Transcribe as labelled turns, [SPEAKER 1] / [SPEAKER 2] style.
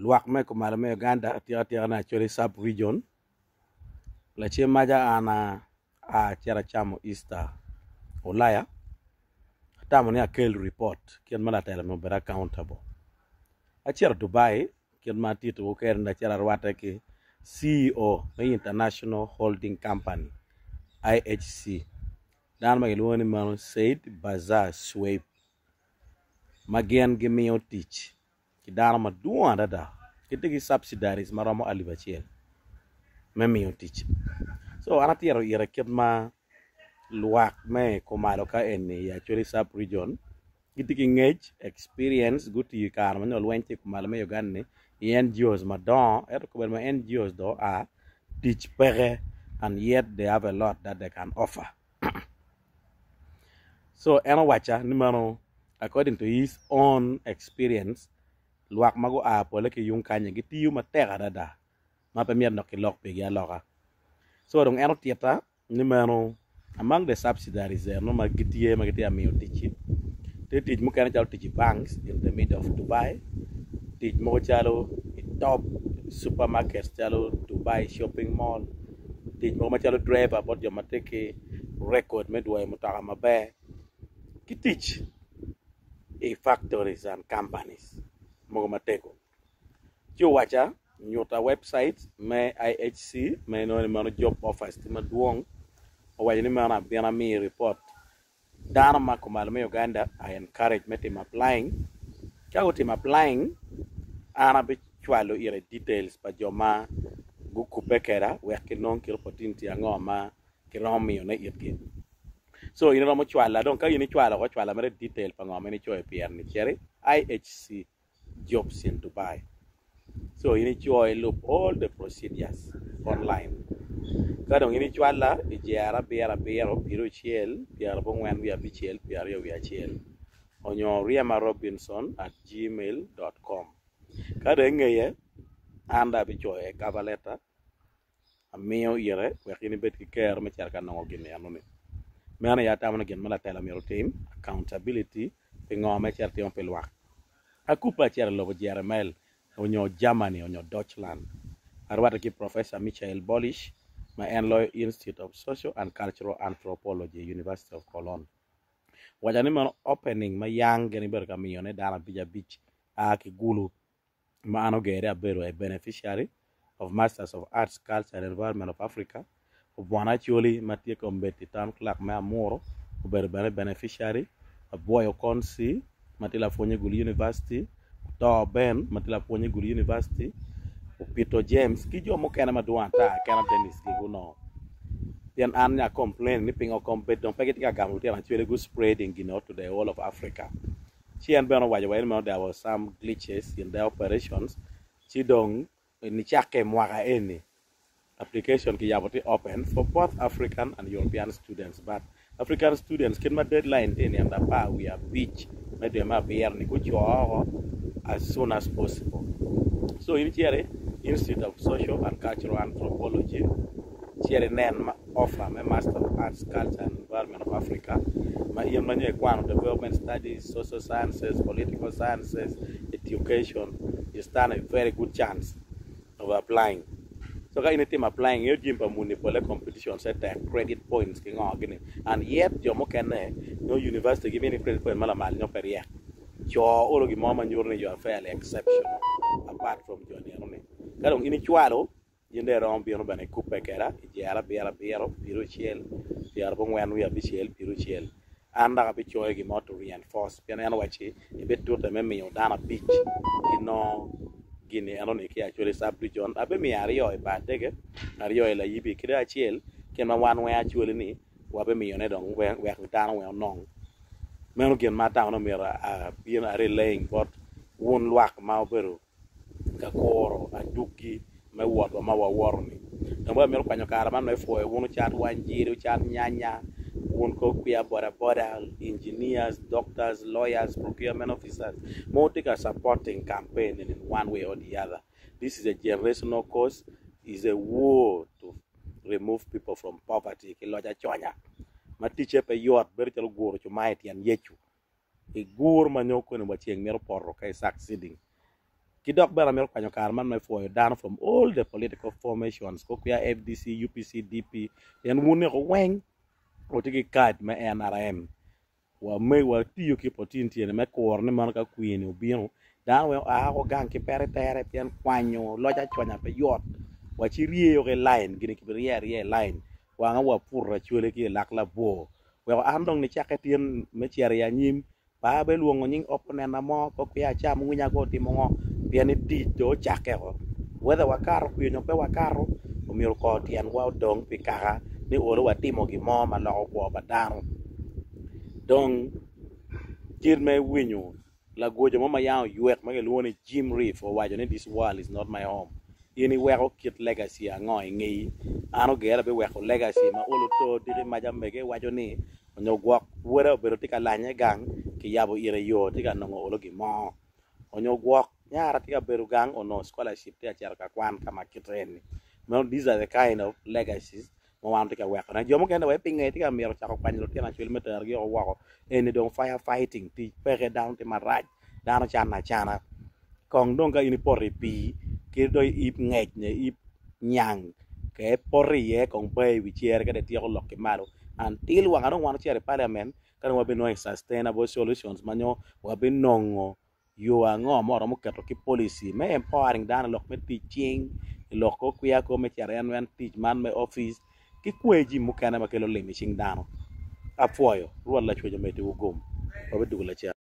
[SPEAKER 1] luak me ko malame Uganda tia na chori sub region la che maja ana a chera chamo Easter Ulaya tamo ne akel report kien mala tele mo bera accountable a chera Dubai kien ma tito ko ker na chera rwata ke CEO of International Holding Company IHC dan ma gelwoni man Said Bazar Swape magen gi miyo tich ki dana ma duwa dada kitigi subsidiaries maromo alibachiel me miyo tich so anatiero ira kitma luak me komalo ka eni ya chori sub region kitigi ngej experience guti kar manyo lwente komalo me Uganda NGOs madon ko ma NGOs do a teach pere and yet they have a lot that they can offer so eno wacha ni mano according to his own experience luak mago a pole ke yung kanya giti yu matera dada ma pe mier no ke lok pe ya loka so dong eno tieta ni mano among the subsidiaries there no magiti amiyo tichi te tich mo kana chalo tich banks in the middle of Dubai tich mo chalo top supermarkets chalo Dubai shopping mall tich mo chalo driver bot yo mateke record medwa mutaka mabe kitich factories and companies mo mateko wacha nyota website me IHC me no mano job offers tima duong o wajani mana biana mi report dana ma kumal me Uganda I encourage me team applying kago team applying ana be chwalo ire details pa joma gu kupekera weke non kilo potinti angoma kiromi ne yetki so ina no mo chwala don ka yini chwala ko chwala mere detail pa ngoma ni choy PR ni chere IHC jobs in Dubai so ini choy loop all the procedures online kadong ini chwala ijara biara piro chiel biara bongwen wi abichiel biara yo wi achiel onyo riamarobinson@gmail.com kada ngeye anda bichoy cover letter amiyo ire wakini bet ki care me charka no gine anone mena ya tamana gen mala tela mero team accountability pe ngome charte on pelwa akupa chara lobo jeremel onyo Germany onyo Deutschland arwata ki professor Michael Bolish ma Enloy Institute of Social and Cultural Anthropology University of Cologne wajani man opening ma yang geni berka miyone dana bija beach aki gulu ma ano gere abero a beneficiary of Masters of Arts, Culture and Environment of Africa Bwana Choli Matia Kombeti Town Clerk Mea Moro Uberbene beneficiary a boy Okonsi Matila Fonye Guli University Toa Ben Matila Fonye Guli University Pito James Kijo Mokena Maduanta Kana Dennis Kiguno Then Anya complain nipping or compete don't forget Gamutia and really good spreading to the whole of Africa. She and Ben Waja there were some glitches in the operations. She don't ni chake mwaka eni application ki yaboti open for both African and European students but African students can my deadline eni and we are beach made ma bear ni kucho as soon as possible so in here Institute of Social and Cultural Anthropology here nen offer my Master of Arts, Culture and Environment of Africa my yemanye kwano development studies, social sciences, political sciences, education you stand a very good chance of applying. So ka team applying you jimpa munipole competition set credit points king and yet your mokene no university give any credit point malamal no per year. Your ologi mama you are fairly exceptional apart from your nearone. Kadong ini chualo yende rom biono bane kupekera jara biara piro chiel biara bongwen wi abichiel piro chiel anda ka bichoy gi moto reinforce piano wachi ibetu te memiyo dana beach gini anone ki actually sub region abe mi ariyo e badege ariyo e la yibi kida achiel kema wan we actually ni wabe mi yone dong we dana we nong meno gen mata no mira bien are laying but won luak ma obero ka koro aduki me wodo ma waworni tambo mero kwanyo kara man no fo e wonu chat wanjiri chat nyanya won ko kuya boda engineers, doctors, lawyers, procurement officers, Motica supporting campaign in one way or the other. This is a generational cause, is a war to remove people from poverty. Kiloja chonya. Ma teacher pe yot beritel guru chumaiti and yechu. E gur manyoko ni wachieng mero porro kay succeeding. Kidok bera mero kwanyo karman me for down from all the political formations ko kuya FDC UPC DP yan wune ko weng o tigi card me NRM wa me wa tiyo ki potinti ne me kor ne man ka queen ubino dan we a ko gang ki pere tere pian kwanyo loja chwanya pe yot wa chi rie yo ke line gine ki rie line wa nga wa purra chwele ki lak la bo we andong ni chaketien me chiare ya nyim ba be luongo nying opponent na mo ko kuya cham ngunya go timo ngo piani di do chake ko whether wakaro kuyo pe wakaro o miro ko tian wa dong pikara ni olo watimo gi mo ma lo ko badaro dong kid me winyo la gojo mo ma yaw yuek ma luone Jim Reef o wajo ni this world is not my home ini weko kit legacy ango ngi ano gera be weko legacy ma olo to diri ma jamege wajo ni onyo gwak wera bero tika lanye gang ki yabo ire yo tika nongo olo gi mo onyo gwak nyara tika beru gang ono scholarship tia char ka kwan kama kitreni. Well, these are the kind of legacies mo wan tika weko na jomo kenda we pinge tika mero chako kwanyo tia na chwel meter gi o wako eni dong firefighting ti pege down ti maraj dano chana kong dong ka ini pori pi ki do ip ngej ne ip nyang ke pori ye kong pe wichier ka de tiyo lok ke malo until wanga dong wan chiere parliament kan wabe no sustainable solutions manyo wabe nongo yo ango moro mo keto ki policy me empowering dano lok me teaching lok ko kuya ko me chiere an teach man me office ki kweji mo kana makelo limi ching dano apuoyo ruola chwejo mete ugum wabe dugula chia